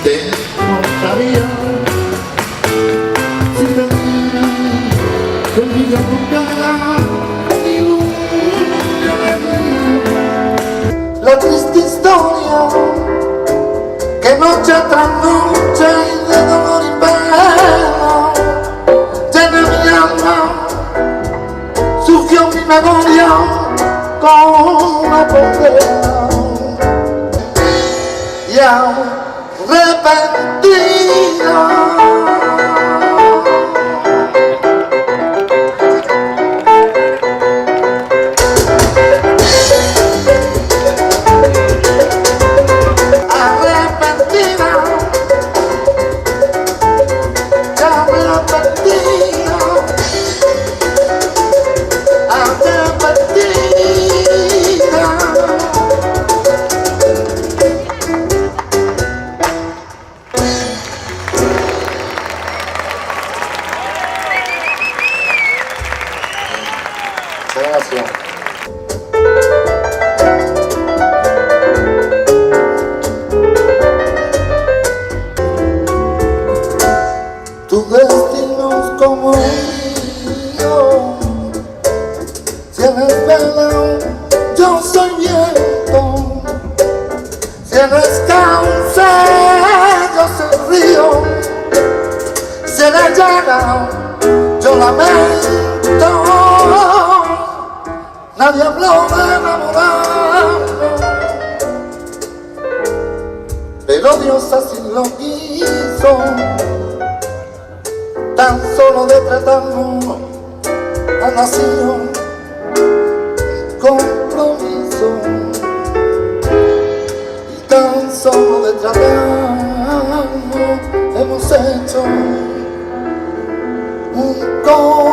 Te importaría si te diera que el día nunca ni luna de día. La triste historia que noche tras noche y de dolor y pena llena mi alma, surgió mi memoria con una condena y arrepentida. Gracias. Tu destino es como el mío. Si eres vela, yo soy viento. Si eres cauce, yo soy río. Si eres llaga, yo lamento. Nadie habló de enamorarnos, pero Dios así lo quiso. Tan solo de tratarnos ha nacido un compromiso, y tan solo de tratarnos hemos hecho un compromiso.